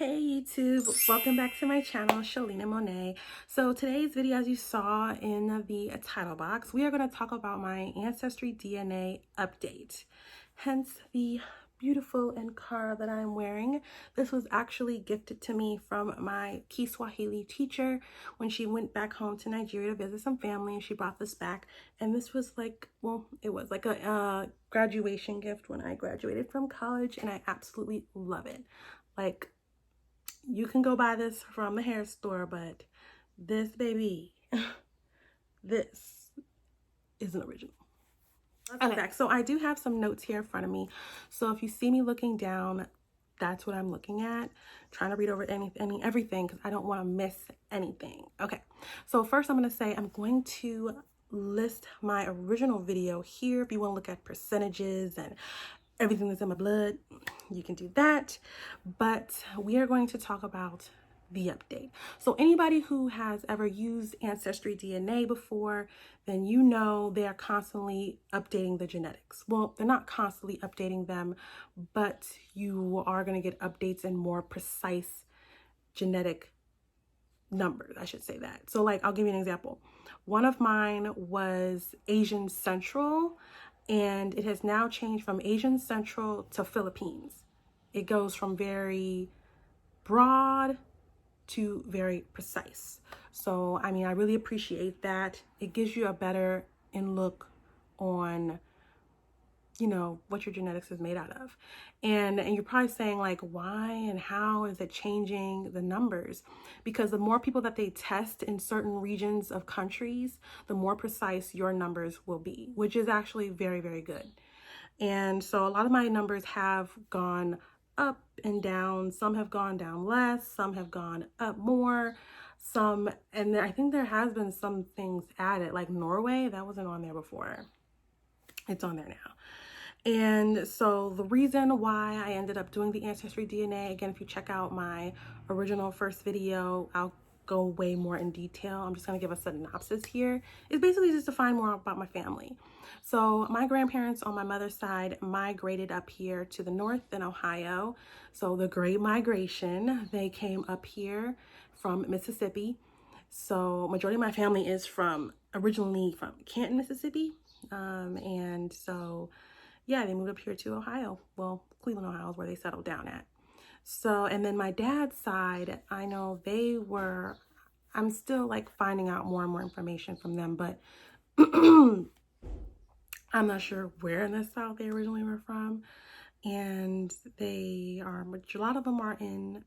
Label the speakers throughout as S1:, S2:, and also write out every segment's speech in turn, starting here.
S1: Hey YouTube, welcome back to my channel, lenamonee. So today's video, as you saw in the title box, we are going to talk about my Ancestry DNA update, hence the beautiful Ankara that I'm wearing. This was actually gifted to me from my Kiswahili teacher when she went back home to Nigeria to visit some family, and she brought this back. And this was like, well, it was like a graduation gift when I graduated from college, and I absolutely love it. Like, you can go buy this from the hair store, but this baby, this is an original. Okay, so I do have some notes here in front of me. So if you see me looking down, that's what I'm looking at. Trying to read over everything because I don't want to miss anything. Okay, so first I'm going to say I'm going to list my original video here. If you want to look at percentages and everything that's in my blood, you can do that. But we are going to talk about the update. So anybody who has ever used Ancestry DNA before, then you know they are constantly updating the genetics. Well, they're not constantly updating them, but you are going to get updates and more precise genetic numbers, I should say that. So like, I'll give you an example. One of mine was Asian Central, and it has now changed from Asian Central to Philippines. It goes from very broad to very precise. So, I mean, I really appreciate that. It gives you a better look on, you know, what your genetics is made out of. And you're probably saying like, why and how is it changing the numbers? Because the more people that they test in certain regions of countries, the more precise your numbers will be, which is actually very, very good. And so a lot of my numbers have gone up and down. Some have gone down less, some have gone up more, and I think there has been some things added, like Norway, that wasn't on there before. It's on there now. And so the reason why I ended up doing the Ancestry DNA, again, if you check out my original first video, I'll go way more in detail. I'm just going to give a synopsis here. It's basically just to find more about my family. So my grandparents on my mother's side migrated up here to the north in Ohio. So the Great Migration, they came up here from Mississippi. So majority of my family is originally from Canton, Mississippi. And so yeah, they moved up here to Ohio. Well, Cleveland, Ohio is where they settled down at. So, and then my dad's side, I know I'm still like finding out more and more information from them, but I'm not sure where in the South they originally were from. And a lot of them are in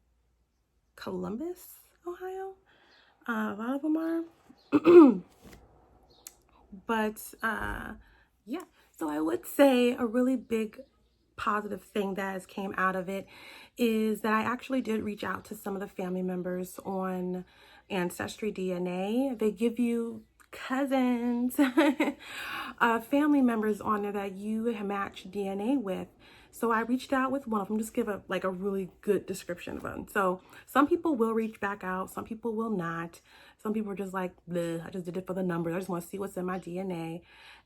S1: Columbus, Ohio. A lot of them are. But yeah, so I would say a really big positive thing that has came out of it is that I actually did reach out to some of the family members on Ancestry DNA. They give you cousins, family members on there that you match DNA with. So I reached out with one of them, just give a really good description of them. So some people will reach back out, some people will not. Some people are just like, bleh, I just did it for the numbers. I just want to see what's in my DNA.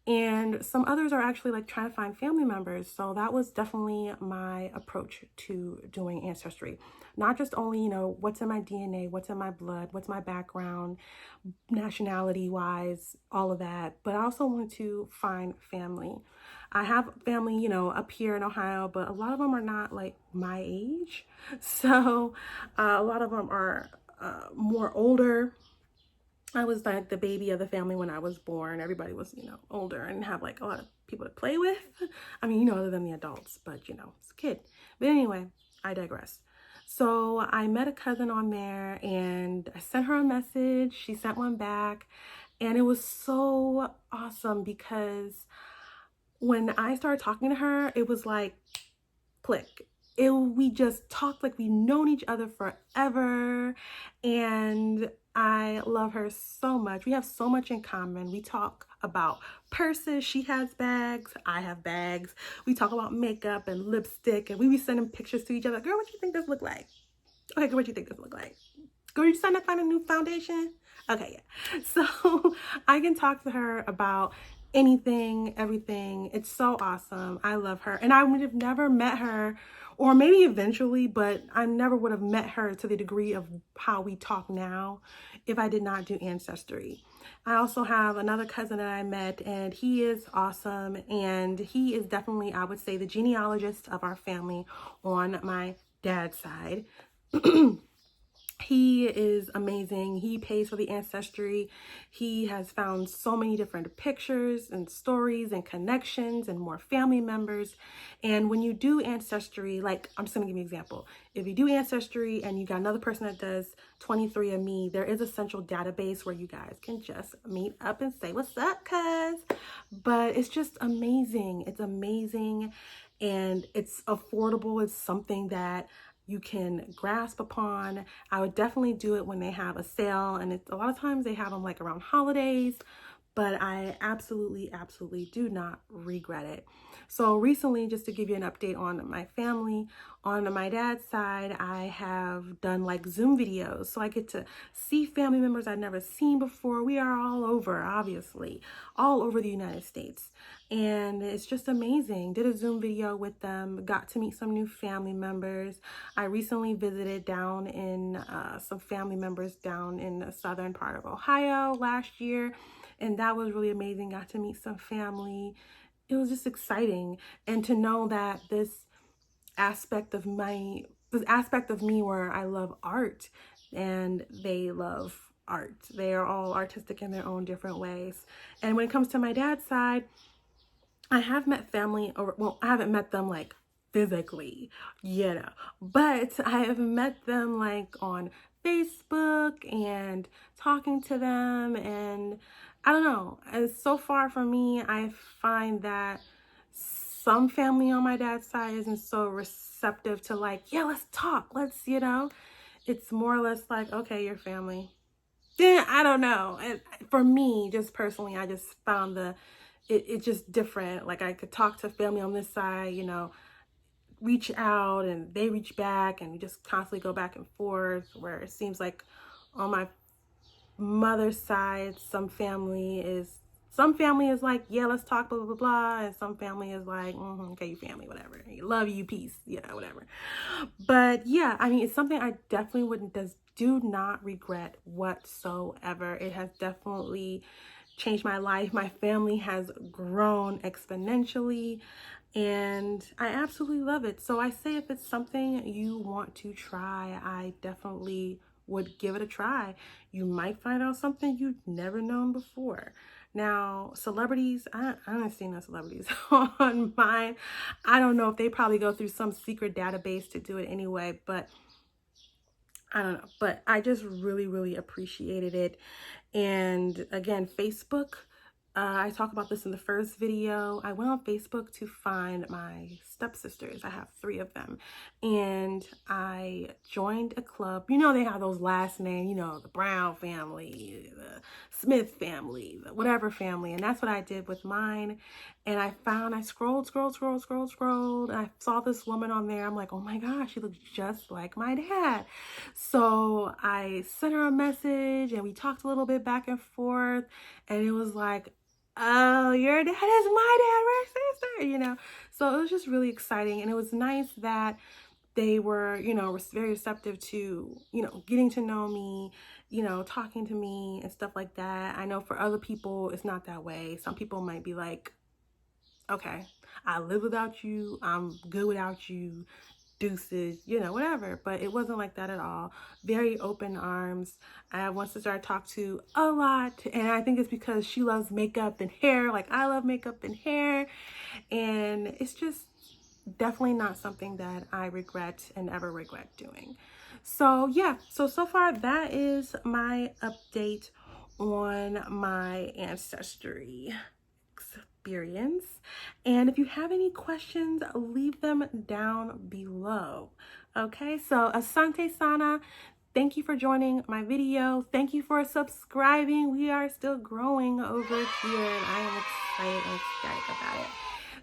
S1: And some others are actually like trying to find family members. So that was definitely my approach to doing Ancestry. Not just only, you know, what's in my DNA, what's in my blood, what's my background, nationality wise, all of that. But I also wanted to find family. I have family, you know, up here in Ohio, but a lot of them are not like my age. So a lot of them are more older. I was like the baby of the family when I was born. Everybody was, you know, older and have like a lot of people to play with. I mean, you know, other than the adults, but you know, it's a kid. But anyway, I digress. So I met a cousin on there and I sent her a message. She sent one back, and it was so awesome because when I started talking to her, it was like click. We just talked like we've known each other forever, and I love her so much. We have so much in common. We talk about purses. She has bags. I have bags. We talk about makeup and lipstick, and we be sending pictures to each other. Girl, what do you think this look like? Okay, girl, what do you think this look like? Girl, you trying to find a new foundation? Okay, yeah. So I can talk to her about anything, everything. It's so awesome. I love her. And I would have never met her or maybe eventually, but I never would have met her to the degree of how we talk now if I did not do Ancestry. I also have another cousin that I met, and he is awesome, and he is definitely, I would say, the genealogist of our family on my dad's side. He is amazing. He pays for the Ancestry. He has found so many different pictures and stories and connections and more family members. And when you do Ancestry, like, I'm just gonna give you an example. If you do Ancestry and you got another person that does 23andMe, there is a central database where you guys can just meet up and say, what's up, cuz? But it's just amazing. It's amazing, and it's affordable. It's something that you can grasp upon. I would definitely do it when they have a sale, and it's a lot of times they have them like around holidays, but I absolutely do not regret it. So recently, just to give you an update on my family, on my dad's side, I have done like Zoom videos. So I get to see family members I've never seen before. We are all over, obviously, all over the United States. And it's just amazing. Did a Zoom video with them, got to meet some new family members. I recently visited down in some family members down in the southern part of Ohio last year. And that was really amazing. Got to meet some family. It was just exciting. And to know that this aspect of me where I love art and they love art. They are all artistic in their own different ways. And when it comes to my dad's side, I have met family, or well, I haven't met them like physically, but I have met them like on Facebook and talking to them, and I don't know. And so far for me, I find that some family on my dad's side isn't so receptive to like, yeah, let's talk. Let's, it's more or less like, okay, your family. Yeah, I don't know. And for me, just personally, I just found it's just different. Like I could talk to family on this side, reach out and they reach back, and we just constantly go back and forth, where it seems like on my mother's side, some family is like, yeah, let's talk, blah, blah, blah, blah. And some family is like, okay, you family, whatever. You love you, peace, whatever. But yeah, I mean, it's something I definitely do not regret whatsoever. It has definitely changed my life. My family has grown exponentially, and I absolutely love it. So I say, if it's something you want to try, I definitely would give it a try. You might find out something you've never known before. Now, celebrities, I haven't seen no celebrities on mine. I don't know if they probably go through some secret database to do it anyway, but I don't know. But I just really appreciated it. And again, Facebook, I talk about this in the first video. I went on Facebook to find my stepsisters. I have 3 of them. And I joined a club. They have those last names, the Brown family, the Smith family, the whatever family. And that's what I did with mine. And I scrolled, and I saw this woman on there. I'm like, oh my gosh, she looks just like my dad. So I sent her a message and we talked a little bit back and forth. And it was like, oh, your dad is my dad, we're sister, So it was just really exciting. And it was nice that they were, very receptive to, getting to know me, talking to me and stuff like that. I know for other people, it's not that way. Some people might be like, okay, I live without you. I'm good without you. Deuces, whatever. But it wasn't like that at all. Very open arms. I have one sister I talk to a lot, and I think it's because she loves makeup and hair like I love makeup and hair, and it's just definitely not something that I regret and ever regret doing. So yeah, so far that is my update on my ancestry experience. And if you have any questions, leave them down below. Okay, so Asante Sana, thank you for joining my video. Thank you for subscribing. We are still growing over here, and I am excited and ecstatic about it.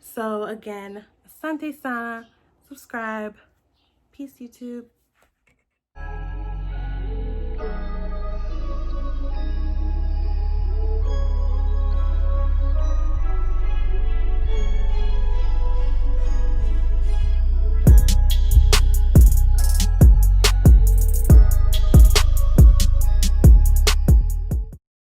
S1: So again, Asante Sana, subscribe. Peace, YouTube.